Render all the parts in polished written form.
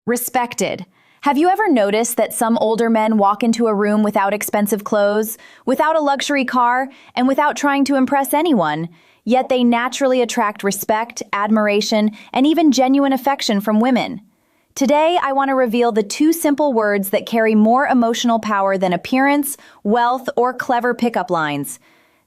Respected. Have you ever noticed that some older men walk into a room without expensive clothes, without a luxury car, and without trying to impress anyone, yet they naturally attract respect, admiration, and even genuine affection from women? Today, I want to reveal the two simple words that carry more emotional power than appearance, wealth, or clever pickup lines.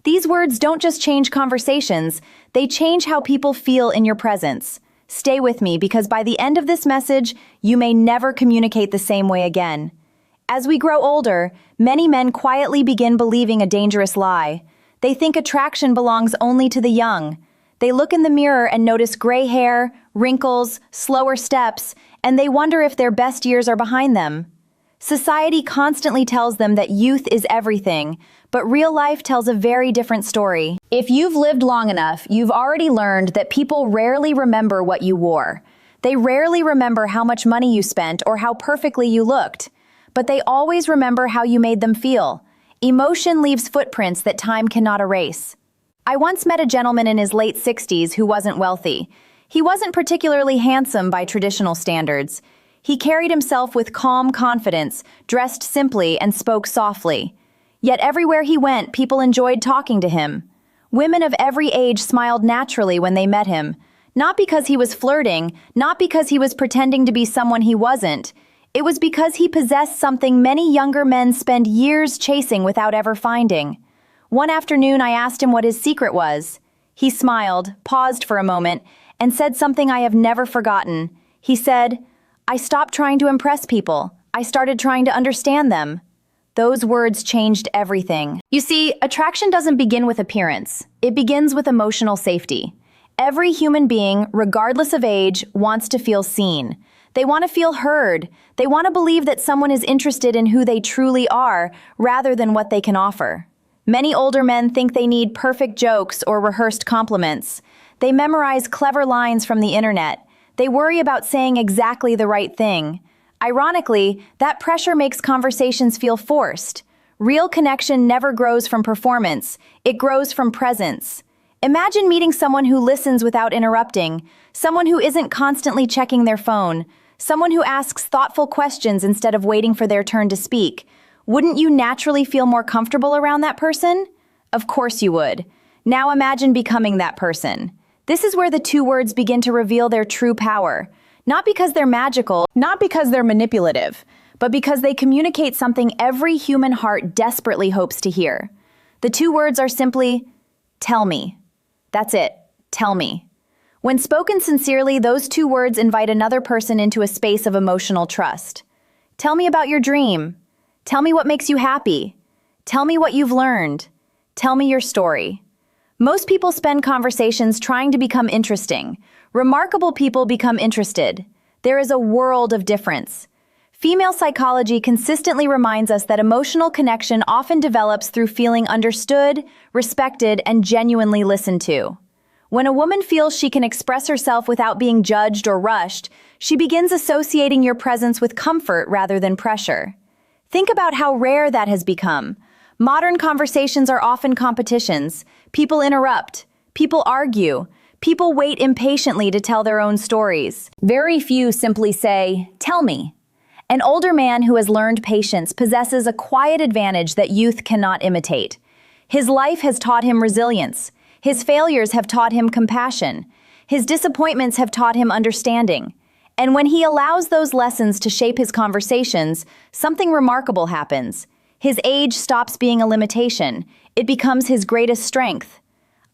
These words don't just change conversations, they change how people feel in your presence. Stay with me because by the end of this message, you may never communicate the same way again. As we grow older, many men quietly begin believing a dangerous lie. They think attraction belongs only to the young. They look in the mirror and notice gray hair, wrinkles, slower steps, and they wonder if their best years are behind them. Society constantly tells them that youth is everything, but real life tells a very different story. If you've lived long enough, you've already learned that people rarely remember what you wore. They rarely remember how much money you spent or how perfectly you looked. But they always remember how you made them feel. Emotion leaves footprints that time cannot erase. I once met a gentleman in his late 60s who wasn't wealthy. He wasn't particularly handsome by traditional standards. He carried himself with calm confidence, dressed simply, and spoke softly. Yet everywhere he went, people enjoyed talking to him. Women of every age smiled naturally when they met him. Not because he was flirting, not because he was pretending to be someone he wasn't. It was because he possessed something many younger men spend years chasing without ever finding. One afternoon, I asked him what his secret was. He smiled, paused for a moment, and said something I have never forgotten. He said, "I stopped trying to impress people. I started trying to understand them." Those words changed everything. You see, attraction doesn't begin with appearance. It begins with emotional safety. Every human being, regardless of age, wants to feel seen. They want to feel heard. They want to believe that someone is interested in who they truly are, rather than what they can offer. Many older men think they need perfect jokes or rehearsed compliments. They memorize clever lines from the internet. They worry about saying exactly the right thing. Ironically, that pressure makes conversations feel forced. Real connection never grows from performance. It grows from presence. Imagine meeting someone who listens without interrupting, someone who isn't constantly checking their phone, someone who asks thoughtful questions instead of waiting for their turn to speak. Wouldn't you naturally feel more comfortable around that person? Of course you would. Now imagine becoming that person. This is where the two words begin to reveal their true power. Not because they're magical, not because they're manipulative, but because they communicate something every human heart desperately hopes to hear. The two words are simply, tell me. That's it, tell me. When spoken sincerely, those two words invite another person into a space of emotional trust. Tell me about your dream. Tell me what makes you happy. Tell me what you've learned. Tell me your story. Most people spend conversations trying to become interesting. Remarkable people become interested. There is a world of difference. Female psychology consistently reminds us that emotional connection often develops through feeling understood, respected, and genuinely listened to. When a woman feels she can express herself without being judged or rushed, she begins associating your presence with comfort rather than pressure. Think about how rare that has become. Modern conversations are often competitions. People interrupt. People argue. People wait impatiently to tell their own stories. Very few simply say, "Tell me." An older man who has learned patience possesses a quiet advantage that youth cannot imitate. His life has taught him resilience. His failures have taught him compassion. His disappointments have taught him understanding. And when he allows those lessons to shape his conversations, something remarkable happens. His age stops being a limitation. It becomes his greatest strength.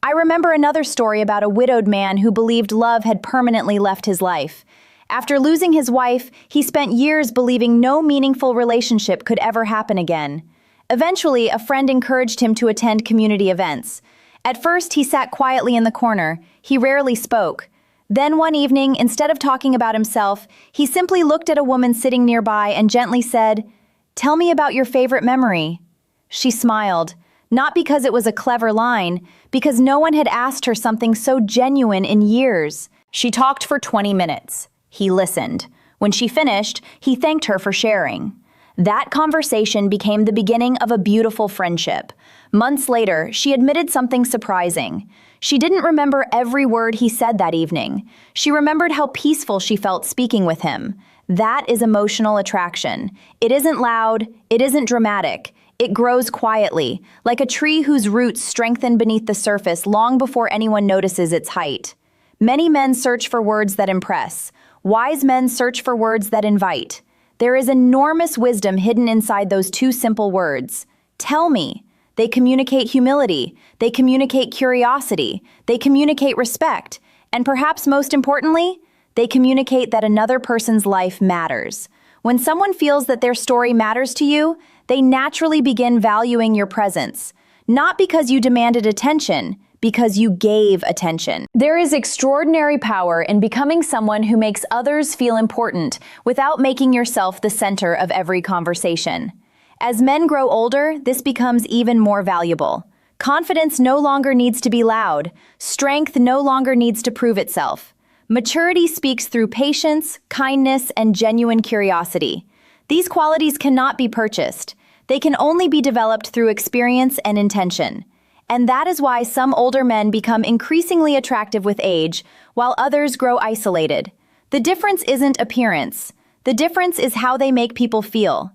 I remember another story about a widowed man who believed love had permanently left his life. After losing his wife, he spent years believing no meaningful relationship could ever happen again. Eventually, a friend encouraged him to attend community events. At first, he sat quietly in the corner. He rarely spoke. Then one evening, instead of talking about himself, he simply looked at a woman sitting nearby and gently said, "Tell me about your favorite memory." She smiled. Not because it was a clever line, because no one had asked her something so genuine in years. She talked for 20 minutes. He listened. When she finished, he thanked her for sharing. That conversation became the beginning of a beautiful friendship. Months later, she admitted something surprising. She didn't remember every word he said that evening. She remembered how peaceful she felt speaking with him. That is emotional attraction. It isn't loud, it isn't dramatic. It grows quietly, like a tree whose roots strengthen beneath the surface long before anyone notices its height. Many men search for words that impress. Wise men search for words that invite. There is enormous wisdom hidden inside those two simple words. Tell me. They communicate humility. They communicate curiosity. They communicate respect. And perhaps most importantly, they communicate that another person's life matters. When someone feels that their story matters to you, they naturally begin valuing your presence. Not because you demanded attention, because you gave attention. There is extraordinary power in becoming someone who makes others feel important without making yourself the center of every conversation. As men grow older, this becomes even more valuable. Confidence no longer needs to be loud. Strength no longer needs to prove itself. Maturity speaks through patience, kindness, and genuine curiosity. These qualities cannot be purchased. They can only be developed through experience and intention. And that is why some older men become increasingly attractive with age, while others grow isolated. The difference isn't appearance. The difference is how they make people feel.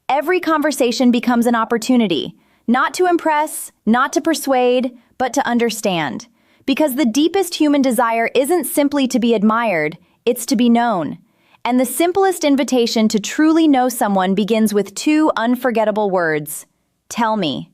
Every conversation becomes an opportunity, not to impress, not to persuade, but to understand. Because the deepest human desire isn't simply to be admired, it's to be known. And the simplest invitation to truly know someone begins with two unforgettable words. Tell me.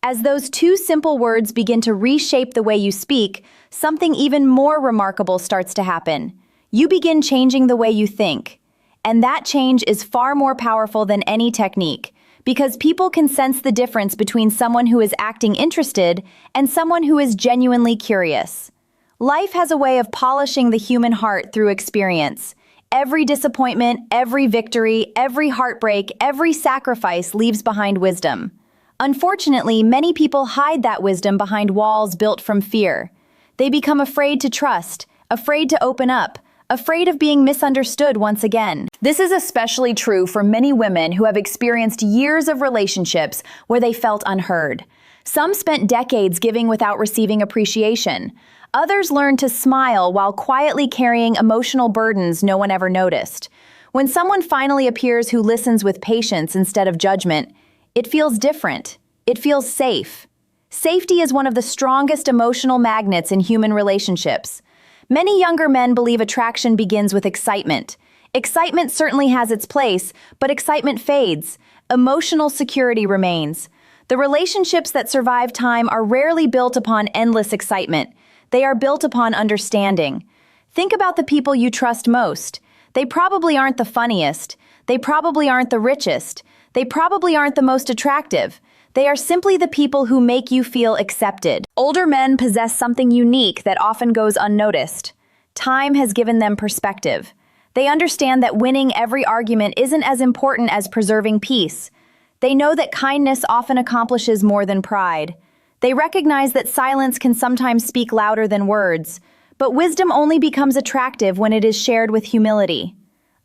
As those two simple words begin to reshape the way you speak, something even more remarkable starts to happen. You begin changing the way you think. And that change is far more powerful than any technique, because people can sense the difference between someone who is acting interested and someone who is genuinely curious. Life has a way of polishing the human heart through experience. Every disappointment, every victory, every heartbreak, every sacrifice leaves behind wisdom. Unfortunately, many people hide that wisdom behind walls built from fear. They become afraid to trust, afraid to open up, afraid of being misunderstood once again. This is especially true for many women who have experienced years of relationships where they felt unheard. Some spent decades giving without receiving appreciation. Others learned to smile while quietly carrying emotional burdens no one ever noticed. When someone finally appears who listens with patience instead of judgment, it feels different. It feels safe. Safety is one of the strongest emotional magnets in human relationships. Many younger men believe attraction begins with excitement. Excitement certainly has its place, but excitement fades. Emotional security remains. The relationships that survive time are rarely built upon endless excitement. They are built upon understanding. Think about the people you trust most. They probably aren't the funniest. They probably aren't the richest. They probably aren't the most attractive. They are simply the people who make you feel accepted. Older men possess something unique that often goes unnoticed. Time has given them perspective. They understand that winning every argument isn't as important as preserving peace. They know that kindness often accomplishes more than pride. They recognize that silence can sometimes speak louder than words, but wisdom only becomes attractive when it is shared with humility.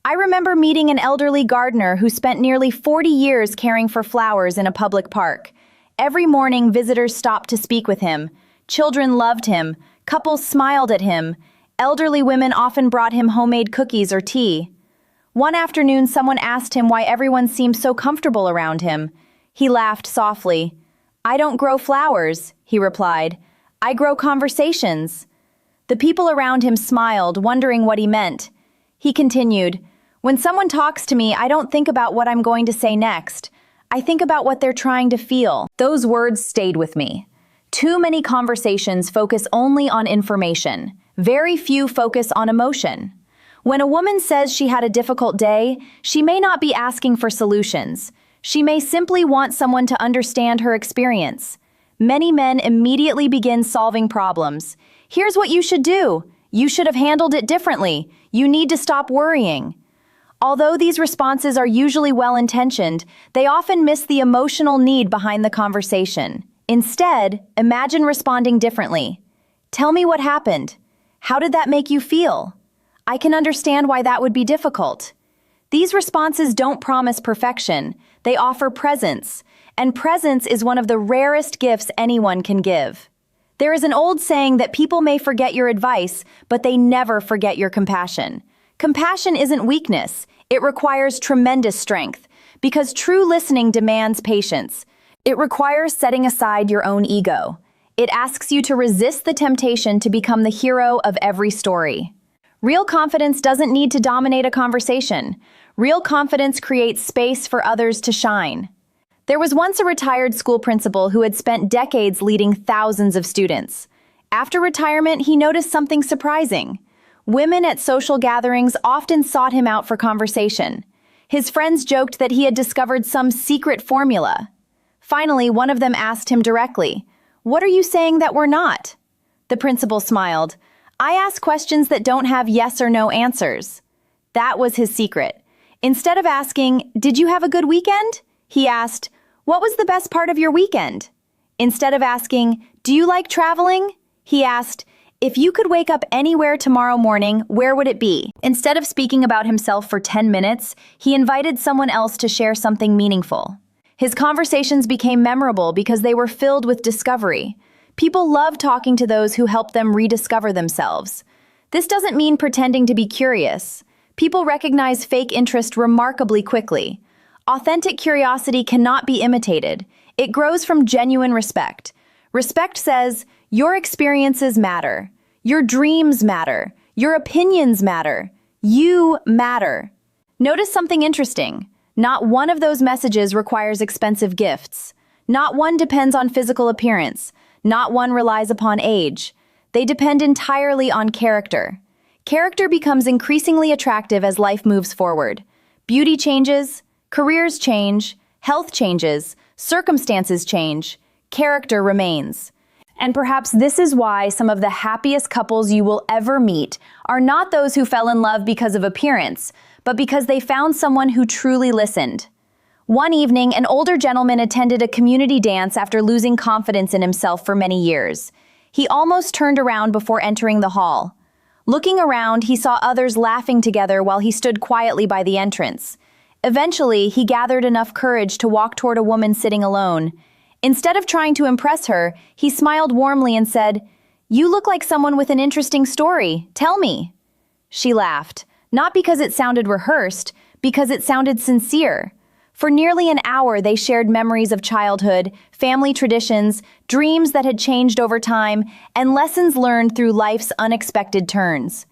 I remember meeting an elderly gardener who spent nearly 40 years caring for flowers in a public park. Every morning, visitors stopped to speak with him. Children loved him. Couples smiled at him. Elderly women often brought him homemade cookies or tea. One afternoon, someone asked him why everyone seemed so comfortable around him. He laughed softly. "I don't grow flowers," he replied. "I grow conversations." The people around him smiled, wondering what he meant. He continued, "When someone talks to me, I don't think about what I'm going to say next. I think about what they're trying to feel." Those words stayed with me. Too many conversations focus only on information. Very few focus on emotion. When a woman says she had a difficult day, she may not be asking for solutions. She may simply want someone to understand her experience. Many men immediately begin solving problems. "Here's what you should do. You should have handled it differently. You need to stop worrying." Although these responses are usually well-intentioned, they often miss the emotional need behind the conversation. Instead, imagine responding differently. "Tell me what happened. How did that make you feel? I can understand why that would be difficult." These responses don't promise perfection. They offer presence, and presence is one of the rarest gifts anyone can give. There is an old saying that people may forget your advice, but they never forget your compassion. Compassion isn't weakness, It requires tremendous strength, because true listening demands patience. It requires setting aside your own ego. It asks you to resist the temptation to become the hero of every story. Real confidence doesn't need to dominate a conversation. Real confidence creates space for others to shine. There was once a retired school principal who had spent decades leading thousands of students. After retirement, he noticed something surprising. Women at social gatherings often sought him out for conversation. His friends joked that he had discovered some secret formula. Finally, one of them asked him directly, "What are you saying that we're not?" The principal smiled. "I ask questions that don't have yes or no answers." That was his secret. Instead of asking, "Did you have a good weekend?" he asked, "What was the best part of your weekend?" Instead of asking, "Do you like traveling?" he asked, "If you could wake up anywhere tomorrow morning, where would it be?" Instead of speaking about himself for 10 minutes, he invited someone else to share something meaningful. His conversations became memorable because they were filled with discovery. People love talking to those who help them rediscover themselves. This doesn't mean pretending to be curious. People recognize fake interest remarkably quickly. Authentic curiosity cannot be imitated. It grows from genuine respect. Respect says, your experiences matter. Your dreams matter. Your opinions matter. You matter. Notice something interesting. Not one of those messages requires expensive gifts. Not one depends on physical appearance. Not one relies upon age. They depend entirely on character. Character becomes increasingly attractive as life moves forward. Beauty changes, careers change, health changes, circumstances change. Character remains. And perhaps this is why some of the happiest couples you will ever meet are not those who fell in love because of appearance, but because they found someone who truly listened. One evening, an older gentleman attended a community dance after losing confidence in himself for many years. He almost turned around before entering the hall. Looking around, he saw others laughing together while he stood quietly by the entrance. Eventually, he gathered enough courage to walk toward a woman sitting alone. Instead of trying to impress her, he smiled warmly and said, "You look like someone with an interesting story. Tell me." She laughed, not because it sounded rehearsed, because it sounded sincere. For nearly an hour, they shared memories of childhood, family traditions, dreams that had changed over time, and lessons learned through life's unexpected turns.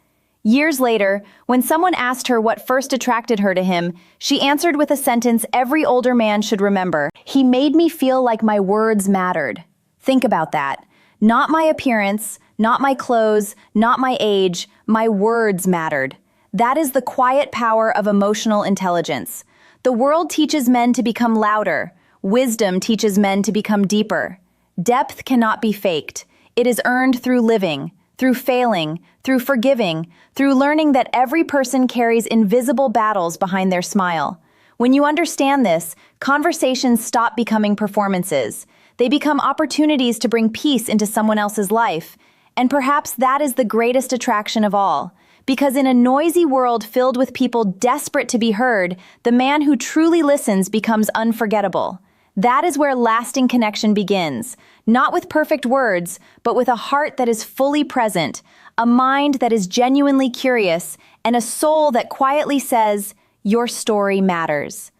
Years later, when someone asked her what first attracted her to him, she answered with a sentence every older man should remember. "He made me feel like my words mattered." Think about that. Not my appearance, not my clothes, not my age, my words mattered. That is the quiet power of emotional intelligence. The world teaches men to become louder. Wisdom teaches men to become deeper. Depth cannot be faked. It is earned through living, through failing, through forgiving, through learning that every person carries invisible battles behind their smile. When you understand this, conversations stop becoming performances. They become opportunities to bring peace into someone else's life. And perhaps that is the greatest attraction of all. Because in a noisy world filled with people desperate to be heard, the man who truly listens becomes unforgettable. That is where lasting connection begins, not with perfect words, but with a heart that is fully present, a mind that is genuinely curious, and a soul that quietly says, "Your story matters."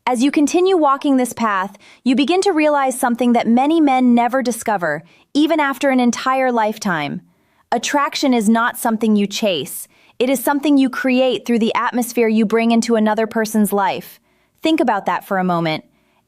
As you continue walking this path, you begin to realize something that many men never discover, even after an entire lifetime. Attraction is not something you chase. It is something you create through the atmosphere you bring into another person's life. Think about that for a moment.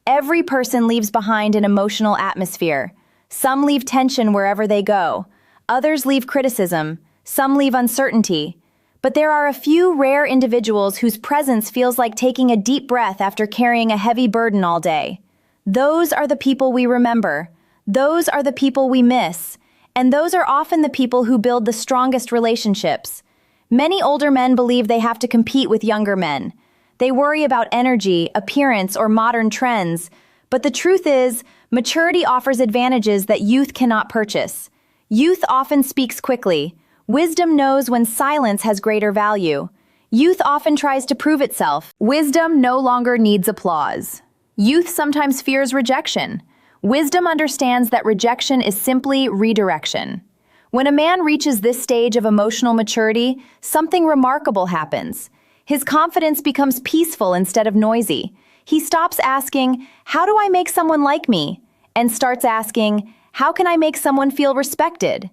Every person leaves behind an emotional atmosphere. Some leave tension wherever they go. Others leave criticism. Some leave uncertainty. But there are a few rare individuals whose presence feels like taking a deep breath after carrying a heavy burden all day. Those are the people we remember. Those are the people we miss. And those are often the people who build the strongest relationships. Many older men believe they have to compete with younger men. They worry about energy, appearance, or modern trends. But the truth is, maturity offers advantages that youth cannot purchase. Youth often speaks quickly. Wisdom knows when silence has greater value. Youth often tries to prove itself. Wisdom no longer needs applause. Youth sometimes fears rejection. Wisdom understands that rejection is simply redirection. When a man reaches this stage of emotional maturity, something remarkable happens. His confidence becomes peaceful instead of noisy. He stops asking, "How do I make someone like me?" and starts asking, "How can I make someone feel respected?"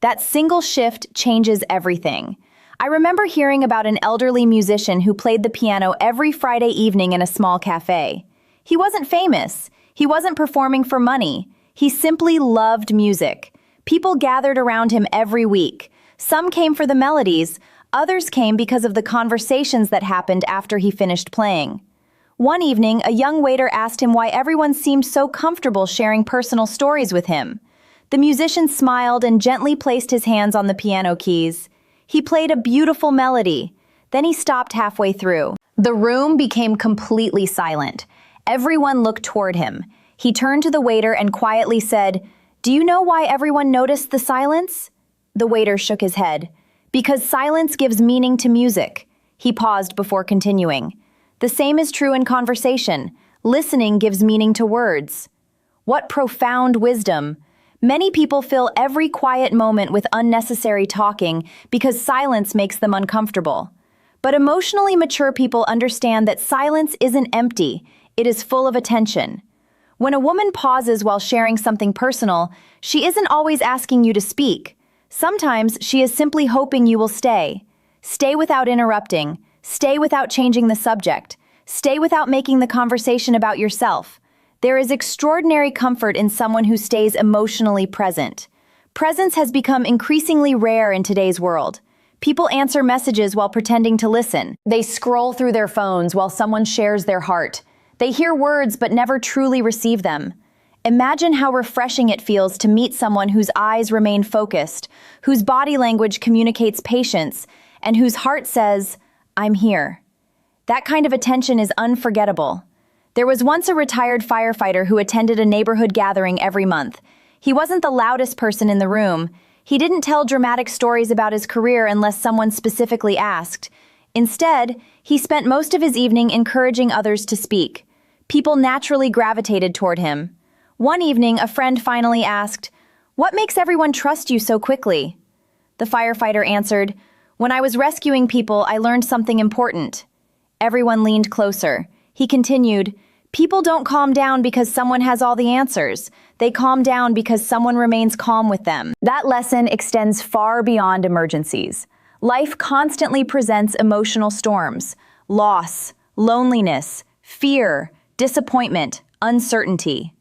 That single shift changes everything. I remember hearing about an elderly musician who played the piano every Friday evening in a small cafe. He wasn't famous. He wasn't performing for money. He simply loved music. People gathered around him every week. Some came for the melodies, others came because of the conversations that happened after he finished playing. One evening, a young waiter asked him why everyone seemed so comfortable sharing personal stories with him. The musician smiled and gently placed his hands on the piano keys. He played a beautiful melody. Then he stopped halfway through. The room became completely silent. Everyone looked toward him. He turned to the waiter and quietly said, "Do you know why everyone noticed the silence?" The waiter shook his head. "Because silence gives meaning to music." He paused before continuing. "The same is true in conversation. Listening gives meaning to words." What profound wisdom! Many people fill every quiet moment with unnecessary talking because silence makes them uncomfortable. But emotionally mature people understand that silence isn't empty, it is full of attention. When a woman pauses while sharing something personal, she isn't always asking you to speak. Sometimes she is simply hoping you will stay. Stay without interrupting. Stay without changing the subject. Stay without making the conversation about yourself. There is extraordinary comfort in someone who stays emotionally present. Presence has become increasingly rare in today's world. People answer messages while pretending to listen. They scroll through their phones while someone shares their heart. They hear words but never truly receive them. Imagine how refreshing it feels to meet someone whose eyes remain focused, whose body language communicates patience, and whose heart says, "I'm here." That kind of attention is unforgettable. There was once a retired firefighter who attended a neighborhood gathering every month. He wasn't the loudest person in the room. He didn't tell dramatic stories about his career unless someone specifically asked. Instead, he spent most of his evening encouraging others to speak. People naturally gravitated toward him. One evening, a friend finally asked, "What makes everyone trust you so quickly?" The firefighter answered, "When I was rescuing people, I learned something important." Everyone leaned closer. He continued, "People don't calm down because someone has all the answers. They calm down because someone remains calm with them." That lesson extends far beyond emergencies. Life constantly presents emotional storms: loss, loneliness, fear, disappointment, uncertainty.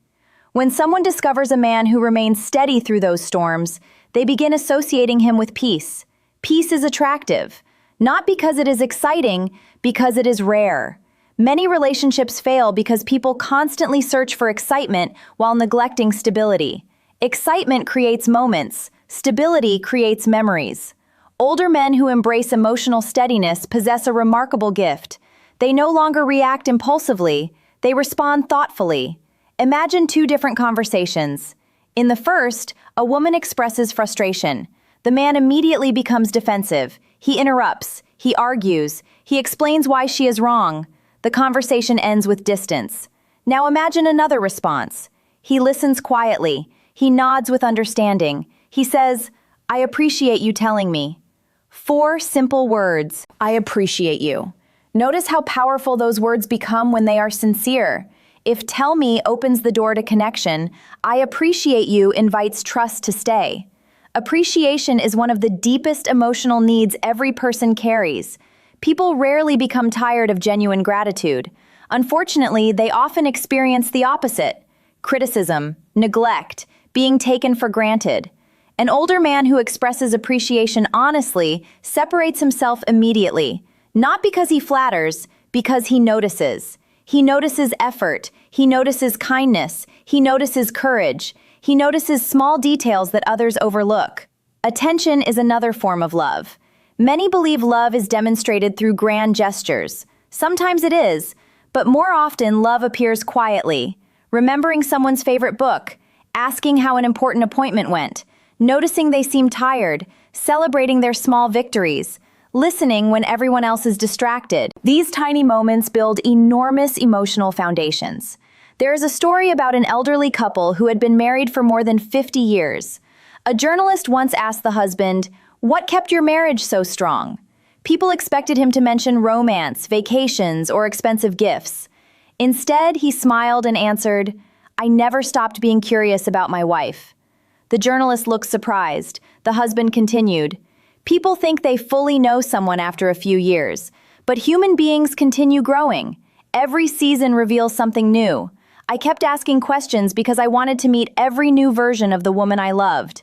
When someone discovers a man who remains steady through those storms, they begin associating him with peace. Peace is attractive, not because it is exciting, because it is rare. Many relationships fail because people constantly search for excitement while neglecting stability. Excitement creates moments. Stability creates memories. Older men who embrace emotional steadiness possess a remarkable gift. They no longer react impulsively. They respond thoughtfully. Imagine two different conversations. In the first, a woman expresses frustration. The man immediately becomes defensive. He interrupts. He argues. He explains why she is wrong. The conversation ends with distance. Now imagine another response. He listens quietly. He nods with understanding. He says, "I appreciate you telling me." 4 simple words. I appreciate you. Notice how powerful those words become when they are sincere. If "tell me" opens the door to connection, "I appreciate you" invites trust to stay. Appreciation is one of the deepest emotional needs every person carries. People rarely become tired of genuine gratitude. Unfortunately, they often experience the opposite: criticism, neglect, being taken for granted. An older man who expresses appreciation honestly separates himself immediately, not because he flatters, because he notices. He notices effort, he notices kindness, he notices courage, he notices small details that others overlook. Attention is another form of love. Many believe love is demonstrated through grand gestures. Sometimes it is, but more often love appears quietly. Remembering someone's favorite book, asking how an important appointment went, noticing they seem tired, celebrating their small victories, listening when everyone else is distracted. These tiny moments build enormous emotional foundations. There is a story about an elderly couple who had been married for more than 50 years. A journalist once asked the husband, "What kept your marriage so strong?" People expected him to mention romance, vacations, or expensive gifts. Instead, he smiled and answered, "I never stopped being curious about my wife." The journalist looked surprised. The husband continued, "People think they fully know someone after a few years, but human beings continue growing. Every season reveals something new. I kept asking questions because I wanted to meet every new version of the woman I loved."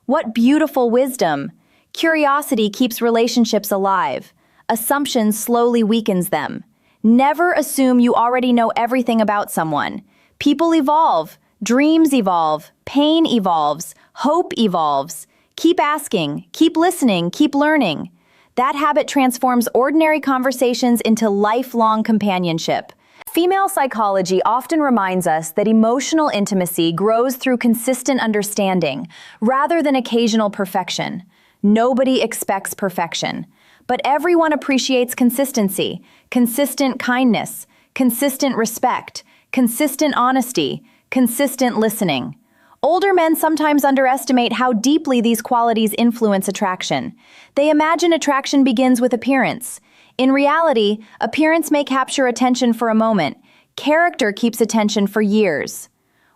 What beautiful wisdom! Curiosity keeps relationships alive. Assumption slowly weakens them. Never assume you already know everything about someone. People evolve, dreams evolve, pain evolves, hope evolves. Keep asking, keep listening, keep learning. That habit transforms ordinary conversations into lifelong companionship. Female psychology often reminds us that emotional intimacy grows through consistent understanding, rather than occasional perfection. Nobody expects perfection, but everyone appreciates consistency, consistent kindness, consistent respect, consistent honesty, consistent listening. Older men sometimes underestimate how deeply these qualities influence attraction. They imagine attraction begins with appearance. In reality, appearance may capture attention for a moment. Character keeps attention for years.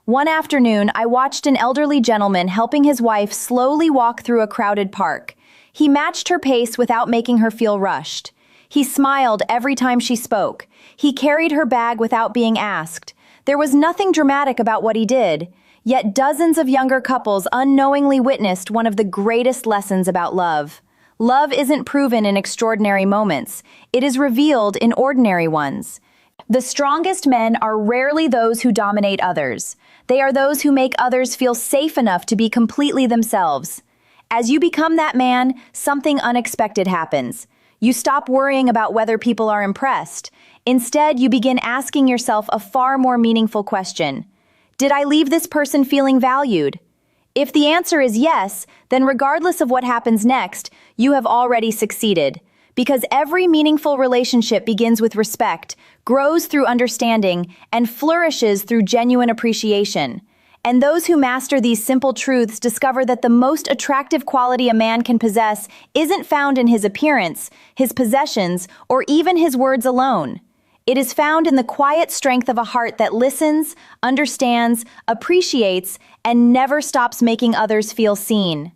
One afternoon, I watched an elderly gentleman helping his wife slowly walk through a crowded park. He matched her pace without making her feel rushed. He smiled every time she spoke. He carried her bag without being asked. There was nothing dramatic about what he did. Yet dozens of younger couples unknowingly witnessed one of the greatest lessons about love. Love isn't proven in extraordinary moments. It is revealed in ordinary ones. The strongest men are rarely those who dominate others. They are those who make others feel safe enough to be completely themselves. As you become that man, something unexpected happens. You stop worrying about whether people are impressed. Instead, you begin asking yourself a far more meaningful question. Did I leave this person feeling valued? If the answer is yes, then regardless of what happens next, you have already succeeded. Because every meaningful relationship begins with respect, grows through understanding, and flourishes through genuine appreciation. And those who master these simple truths discover that the most attractive quality a man can possess isn't found in his appearance, his possessions, or even his words alone. It is found in the quiet strength of a heart that listens, understands, appreciates, and never stops making others feel seen.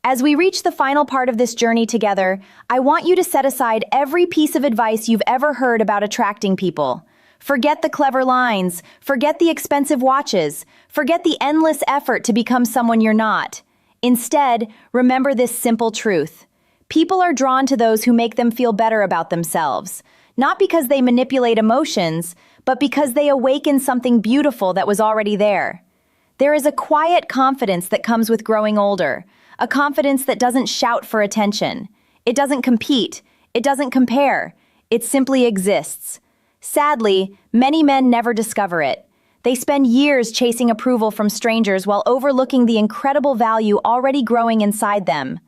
As we reach the final part of this journey together, I want you to set aside every piece of advice you've ever heard about attracting people. Forget the clever lines, forget the expensive watches, forget the endless effort to become someone you're not. Instead, remember this simple truth. People are drawn to those who make them feel better about themselves. Not because they manipulate emotions, but because they awaken something beautiful that was already there. There is a quiet confidence that comes with growing older, a confidence that doesn't shout for attention. It doesn't compete. It doesn't compare. It simply exists. Sadly, many men never discover it. They spend years chasing approval from strangers while overlooking the incredible value already growing inside them.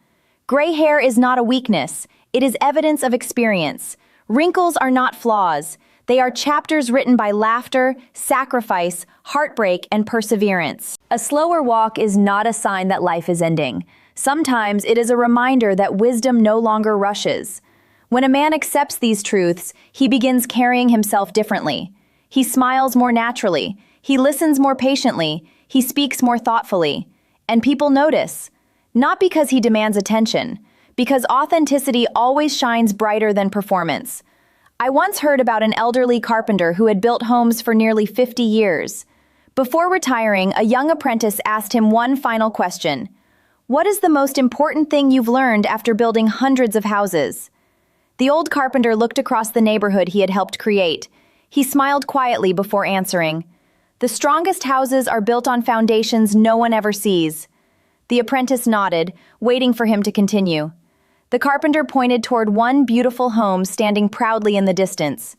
Gray hair is not a weakness. It is evidence of experience. Wrinkles are not flaws. They are chapters written by laughter, sacrifice, heartbreak, and perseverance. A slower walk is not a sign that life is ending. Sometimes it is a reminder that wisdom no longer rushes. When a man accepts these truths, he begins carrying himself differently. He smiles more naturally. He listens more patiently. He speaks more thoughtfully. And people notice. Not because he demands attention, because authenticity always shines brighter than performance. I once heard about an elderly carpenter who had built homes for nearly 50 years. Before retiring, a young apprentice asked him one final question. "What is the most important thing you've learned after building hundreds of houses?" The old carpenter looked across the neighborhood he had helped create. He smiled quietly before answering, "The strongest houses are built on foundations no one ever sees." The apprentice nodded, waiting for him to continue. The carpenter pointed toward one beautiful home standing proudly in the distance.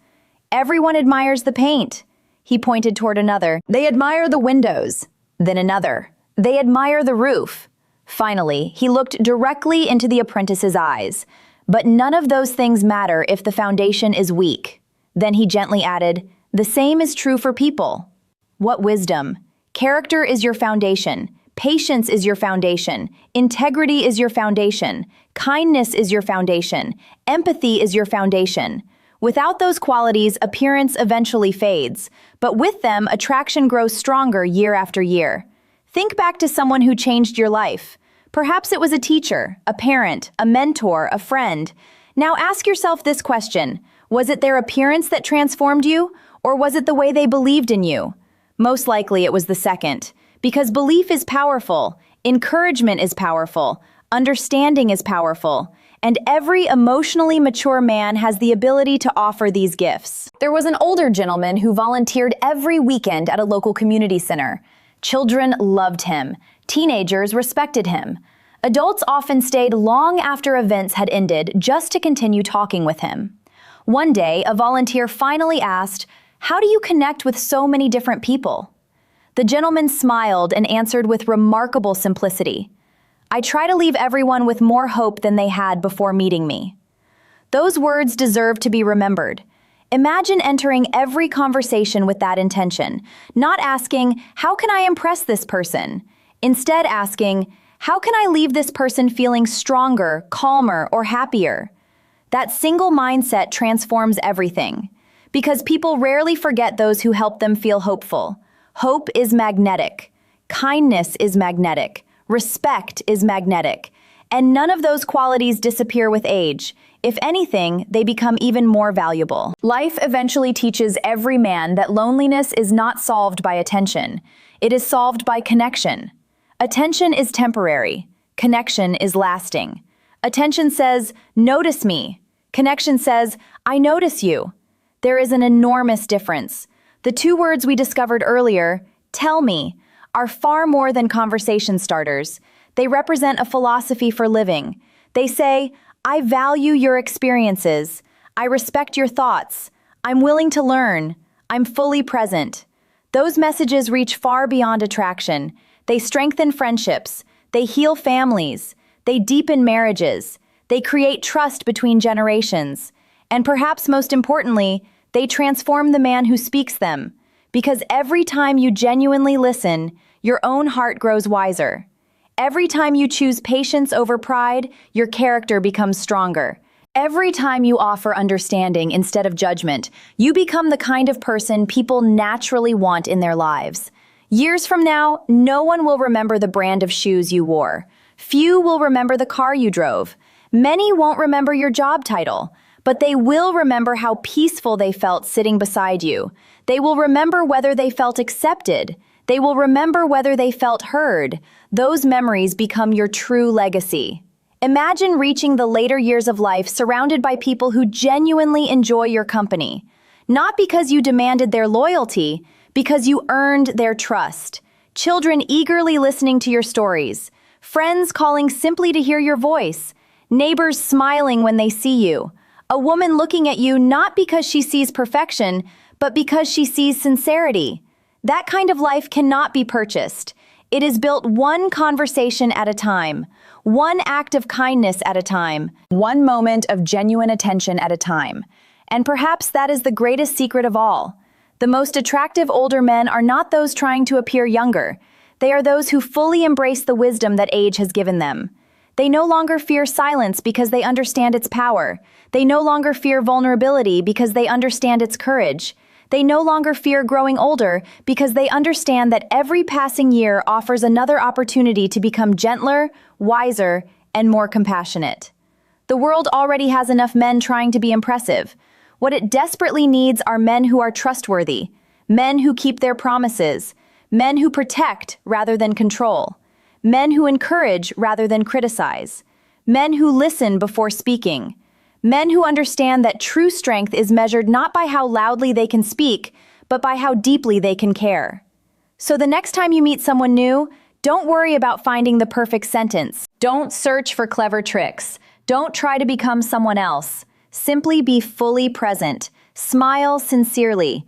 "Everyone admires the paint." He pointed toward another. "They admire the windows." Then another. "They admire the roof." Finally, he looked directly into the apprentice's eyes. "But none of those things matter if the foundation is weak." Then he gently added, "The same is true for people." What wisdom! Character is your foundation. Patience is your foundation. Integrity is your foundation. Kindness is your foundation. Empathy is your foundation. Without those qualities, appearance eventually fades, but with them, attraction grows stronger year after year. Think back to someone who changed your life. Perhaps it was a teacher, a parent, a mentor, a friend. Now ask yourself this question: was it their appearance that transformed you, or was it the way they believed in you? Most likely it was the second, because belief is powerful, encouragement is powerful, understanding is powerful, and every emotionally mature man has the ability to offer these gifts. There was an older gentleman who volunteered every weekend at a local community center. Children loved him. Teenagers respected him. Adults often stayed long after events had ended just to continue talking with him. One day, a volunteer finally asked, "How do you connect with so many different people?" The gentleman smiled and answered with remarkable simplicity, "I try to leave everyone with more hope than they had before meeting me." Those words deserve to be remembered. Imagine entering every conversation with that intention, not asking, "How can I impress this person?" Instead asking, "How can I leave this person feeling stronger, calmer, or happier?" That single mindset transforms everything, because people rarely forget those who help them feel hopeful. Hope is magnetic. Kindness is magnetic. Respect is magnetic. And none of those qualities disappear with age. If anything, they become even more valuable. Life eventually teaches every man that loneliness is not solved by attention. It is solved by connection. Attention is temporary. Connection is lasting. Attention says, "Notice me." Connection says, "I notice you." There is an enormous difference. The two words we discovered earlier, "tell me," are far more than conversation starters. They represent a philosophy for living. They say, "I value your experiences. I respect your thoughts. I'm willing to learn. I'm fully present." Those messages reach far beyond attraction. They strengthen friendships. They heal families. They deepen marriages. They create trust between generations. And perhaps most importantly, they transform the man who speaks them. Because every time you genuinely listen, your own heart grows wiser. Every time you choose patience over pride, your character becomes stronger. Every time you offer understanding instead of judgment, you become the kind of person people naturally want in their lives. Years from now, no one will remember the brand of shoes you wore. Few will remember the car you drove. Many won't remember your job title, but they will remember how peaceful they felt sitting beside you. They will remember whether they felt accepted. They will remember whether they felt heard. Those memories become your true legacy. Imagine reaching the later years of life surrounded by people who genuinely enjoy your company. Not because you demanded their loyalty, because you earned their trust. Children eagerly listening to your stories. Friends calling simply to hear your voice. Neighbors smiling when they see you. A woman looking at you not because she sees perfection, but because she sees sincerity. That kind of life cannot be purchased. It is built one conversation at a time, one act of kindness at a time, one moment of genuine attention at a time. And perhaps that is the greatest secret of all. The most attractive older men are not those trying to appear younger. They are those who fully embrace the wisdom that age has given them. They no longer fear silence because they understand its power. They no longer fear vulnerability because they understand its courage. They no longer fear growing older because they understand that every passing year offers another opportunity to become gentler, wiser, and more compassionate. The world already has enough men trying to be impressive. What it desperately needs are men who are trustworthy, men who keep their promises, men who protect rather than control, men who encourage rather than criticize, men who listen before speaking, men who understand that true strength is measured not by how loudly they can speak, but by how deeply they can care. So the next time you meet someone new, don't worry about finding the perfect sentence. Don't search for clever tricks. Don't try to become someone else. Simply be fully present. Smile sincerely.